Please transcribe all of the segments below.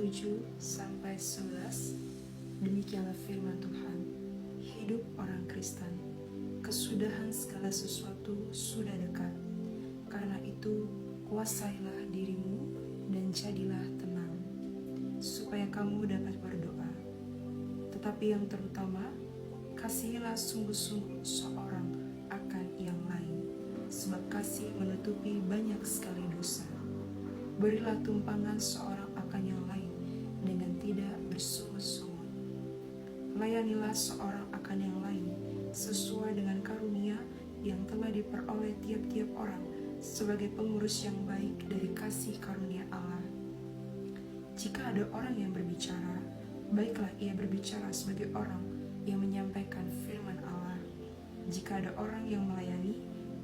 7-11. Demikianlah firman Tuhan. Hidup orang Kristen. Kesudahan segala sesuatu sudah dekat. Karena itu, kuasailah dirimu dan jadilah tenang, supaya kamu dapat berdoa. Tetapi yang terutama, kasihilah sungguh-sungguh seorang akan yang lain, sebab kasih menutupi banyak sekali dosa. Berilah tumpangan seorang akan yang lain dengan tidak bersungut-sungut. Layanilah seorang akan yang lain sesuai dengan karunia yang telah diperoleh tiap-tiap orang sebagai pengurus yang baik dari kasih karunia Allah. Jika ada orang yang berbicara, baiklah ia berbicara sebagai orang yang menyampaikan firman Allah. Jika ada orang yang melayani,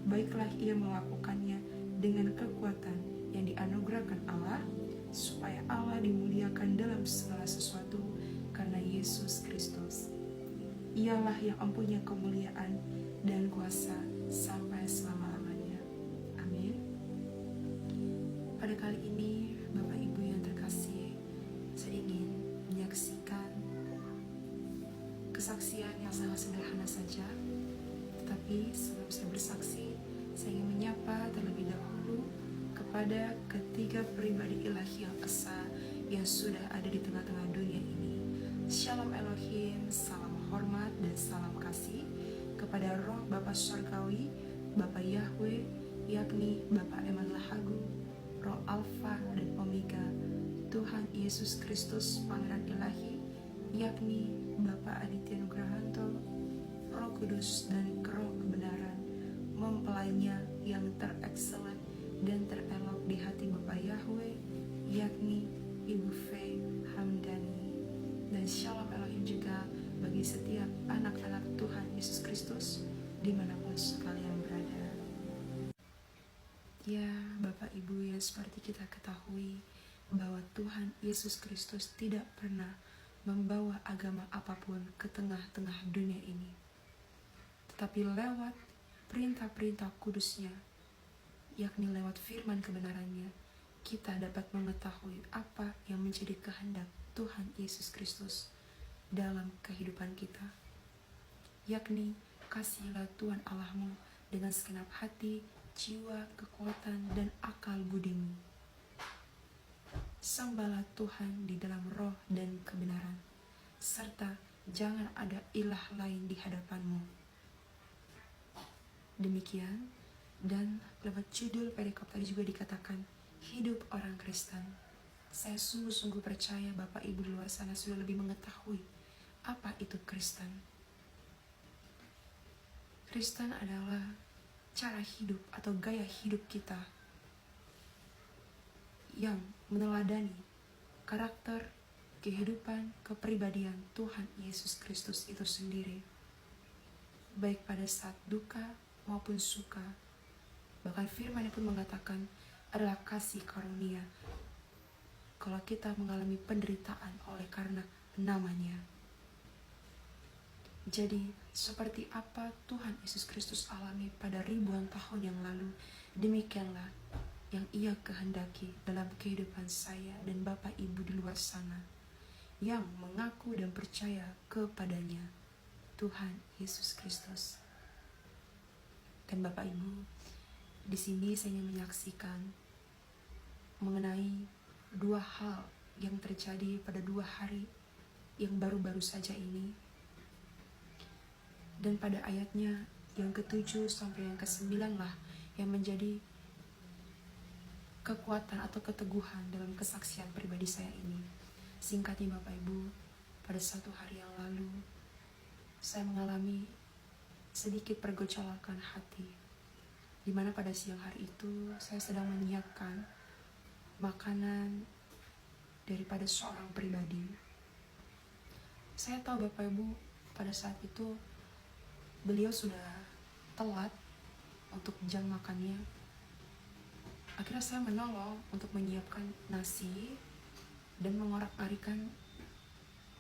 baiklah ia melakukannya dengan kekuatan yang dianugerahkan Allah, supaya Allah dimuliakan dalam segala sesuatu karena Yesus Kristus. Ialah yang mempunyai kemuliaan dan kuasa sampai selama-lamanya. Amin. Pada kali ini, Bapak Ibu yang terkasih, saya ingin menyaksikan kesaksian yang sangat sederhana saja. Tetapi sebelum saya bersaksi, saya ingin menyapa terlebih dahulu kepada ketiga pribadi ilahi yang esa yang sudah ada di tengah-tengah dunia ini. Shalom Elohim, salam hormat dan salam kasih kepada Roh Bapa Surgawi, Bapa Yahweh, yakni Bapa Emanuel Agung, Roh Alfa dan Omega, Tuhan Yesus Kristus Pangeran Ilahi, yakni Bapa Aditya Nugrahanto, Roh Kudus dan Roh Kebenaran, mempelainya yang terexcellent dan terelok di hati Bapak Yahweh, yakni Ibu Faye Hamdani. Dan Shalom Elohim juga bagi setiap anak-anak Tuhan Yesus Kristus dimanapun sekalian berada. Ya, Bapak Ibu, yang seperti kita ketahui bahwa Tuhan Yesus Kristus tidak pernah membawa agama apapun ke tengah-tengah dunia ini, tetapi lewat perintah-perintah kudusnya, yakni lewat firman kebenarannya, kita dapat mengetahui apa yang menjadi kehendak Tuhan Yesus Kristus dalam kehidupan kita, yakni kasihilah Tuhan Allahmu dengan segenap hati, jiwa, kekuatan, dan akal budimu. Sembahlah Tuhan di dalam roh dan kebenaran, serta jangan ada ilah lain di hadapanmu. Demikian. Dan lewat judul perikop tadi juga dikatakan hidup orang Kristen. Saya sungguh-sungguh percaya Bapak Ibu di luar sana sudah lebih mengetahui apa itu Kristen. Kristen adalah cara hidup atau gaya hidup kita yang meneladani karakter, kehidupan, kepribadian Tuhan Yesus Kristus itu sendiri, baik pada saat duka maupun suka. Bahkan firman pun mengatakan adalah kasih karunia kalau kita mengalami penderitaan oleh karena namanya. Jadi seperti apa Tuhan Yesus Kristus alami pada ribuan tahun yang lalu, demikianlah yang ia kehendaki dalam kehidupan saya dan Bapak Ibu di luar sana yang mengaku dan percaya kepadanya, Tuhan Yesus Kristus. Dan Bapak Ibu, di sini saya ingin menyaksikan mengenai dua hal yang terjadi pada 2 hari yang baru-baru saja ini. Dan pada ayatnya yang ke-7 sampai yang ke-9 lah yang menjadi kekuatan atau keteguhan dalam kesaksian pribadi saya ini. Singkatnya Bapak Ibu, pada 1 hari yang lalu saya mengalami sedikit pergejolakan hati, di mana pada siang hari itu saya sedang menyiapkan makanan daripada seorang pribadi. Saya tahu Bapak Ibu, pada saat itu beliau sudah telat untuk jam makannya. Akhirnya saya menolong untuk menyiapkan nasi dan mengorak-arikan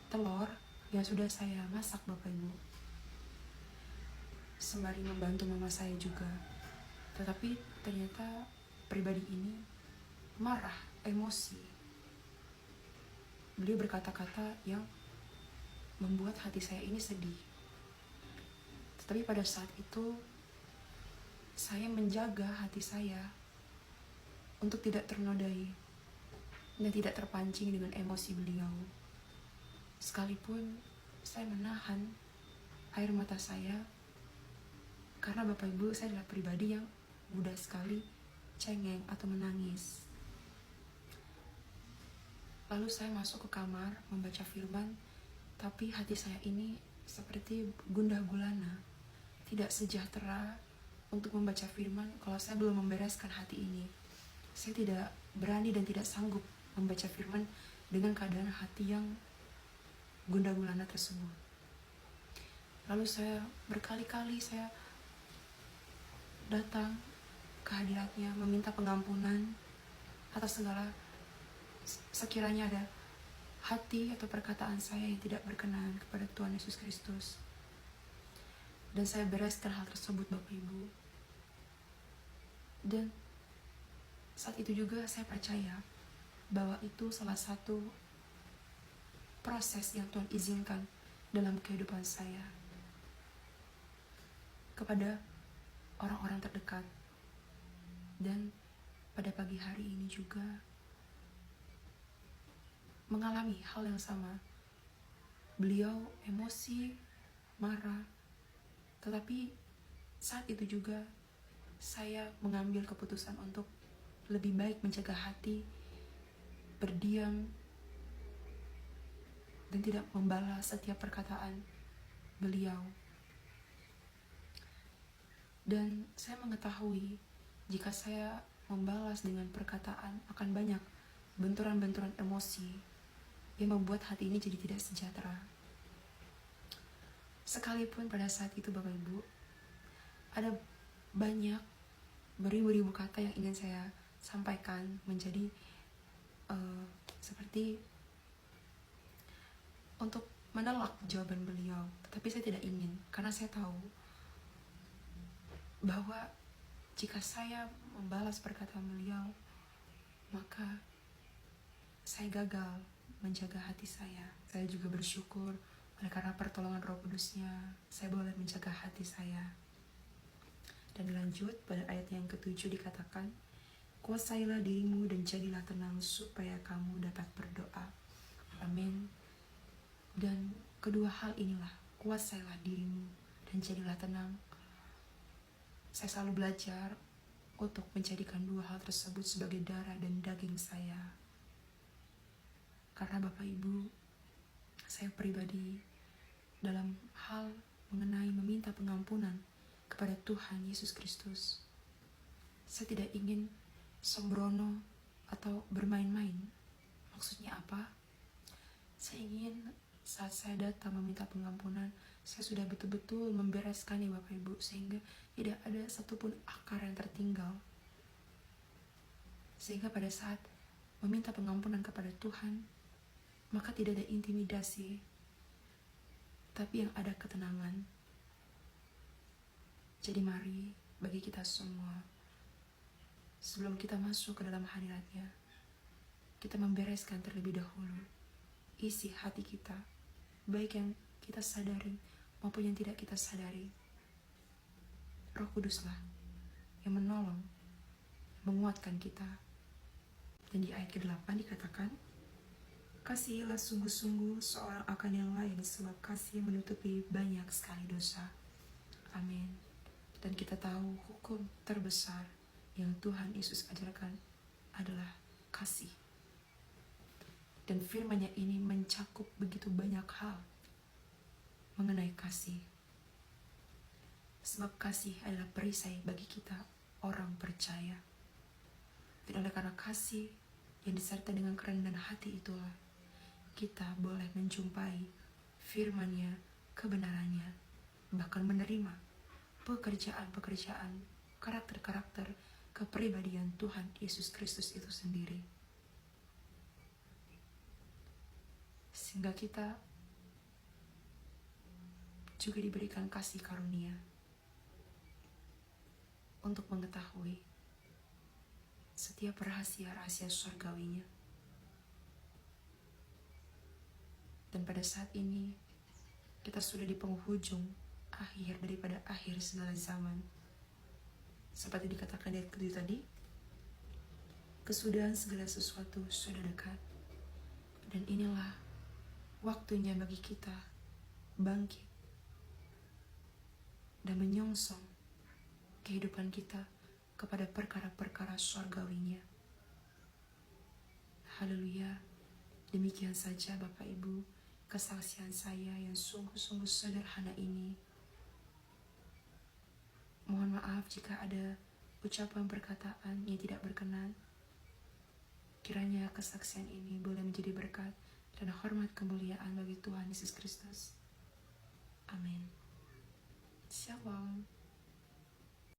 telur yang sudah saya masak Bapak Ibu, sembari membantu mama saya juga. Tetapi ternyata pribadi ini marah, emosi. beliau berkata-kata yang membuat hati saya ini sedih. Tetapi pada saat itu saya menjaga hati saya untuk tidak ternodai dan tidak terpancing dengan emosi beliau. Sekalipun saya menahan air mata saya, karena Bapak Ibu, saya adalah pribadi yang mudah sekali cengeng atau menangis. Lalu saya masuk ke kamar membaca firman, tapi hati saya ini seperti gundah gulana, tidak sejahtera untuk membaca firman kalau saya belum membereskan hati ini. Saya tidak berani dan tidak sanggup membaca firman dengan keadaan hati yang gundah gulana tersebut. Lalu saya berkali-kali saya datang ke hadiratnya, meminta pengampunan atas segala sekiranya ada hati atau perkataan saya yang tidak berkenan kepada Tuhan Yesus Kristus. Dan saya bereskan hal tersebut, Bapak Ibu. Dan saat itu juga saya percaya bahwa itu salah satu proses yang Tuhan izinkan dalam kehidupan saya kepada orang-orang terdekat. Dan pada pagi hari ini juga mengalami hal yang sama. Beliau emosi, marah, tetapi saat itu juga saya mengambil keputusan untuk lebih baik menjaga hati, berdiam, dan tidak membalas setiap perkataan beliau. Dan saya mengetahui jika saya membalas dengan perkataan akan banyak benturan-benturan emosi yang membuat hati ini jadi tidak sejahtera. Sekalipun pada saat itu Bapak Ibu, ada banyak beribu-ribu kata yang ingin saya sampaikan menjadi seperti untuk menolak jawaban beliau. Tetapi saya tidak ingin, karena saya tahu bahwa jika saya membalas perkataan beliau, maka saya gagal menjaga hati saya. Saya juga bersyukur oleh karena pertolongan Roh Kudus-Nya, saya boleh menjaga hati saya. Dan lanjut pada ayat yang ke-7 dikatakan, kuasailah dirimu dan jadilah tenang supaya kamu dapat berdoa. Amin. Dan kedua hal inilah, kuasailah dirimu dan jadilah tenang. Saya selalu belajar untuk menjadikan dua hal tersebut sebagai darah dan daging saya. Karena Bapak Ibu, saya pribadi dalam hal mengenai meminta pengampunan kepada Tuhan Yesus Kristus, saya tidak ingin sembrono atau bermain-main. Maksudnya apa? Saya ingin saat saya datang meminta pengampunan, saya sudah betul-betul membereskan ya Bapak Ibu, sehingga tidak ada satupun akar yang tertinggal. Sehingga pada saat meminta pengampunan kepada Tuhan, maka tidak ada intimidasi, tapi yang ada ketenangan. Jadi mari bagi kita semua, sebelum kita masuk ke dalam hadirat-Nya, kita membereskan terlebih dahulu isi hati kita, baik yang kita sadari maupun yang tidak kita sadari. Roh Kuduslah yang menolong, menguatkan kita. Dan di ayat ke-8 dikatakan, kasihilah sungguh-sungguh seorang akan yang lain, sebab kasih menutupi banyak sekali dosa. Amin. Dan kita tahu hukum terbesar yang Tuhan Yesus ajarkan adalah kasih. Dan firman-Nya ini mencakup begitu banyak hal mengenai kasih. Sebab kasih adalah perisai bagi kita orang percaya. Dan oleh karena kasih yang disertai dengan kerendahan hati itulah kita boleh menjumpai firman-Nya, kebenarannya, bahkan menerima pekerjaan-pekerjaan, karakter-karakter kepribadian Tuhan Yesus Kristus itu sendiri. Sehingga kita juga diberikan kasih karunia untuk mengetahui setiap rahasia-rahasia surgawinya. Dan pada saat ini, kita sudah di penghujung akhir daripada akhir segala zaman. Seperti dikatakan di ayat kedua tadi, kesudahan segala sesuatu sudah dekat. Dan inilah waktunya bagi kita bangkit dan menyongsong kehidupan kita kepada perkara-perkara surgawinya. Haleluya. Demikian saja Bapak Ibu, kesaksian saya yang sungguh-sungguh sederhana ini. Mohon maaf jika ada ucapan perkataan yang tidak berkenan. Kiranya kesaksian ini boleh menjadi berkat dan hormat kemuliaan bagi Tuhan Yesus Kristus. Amin. Shalom.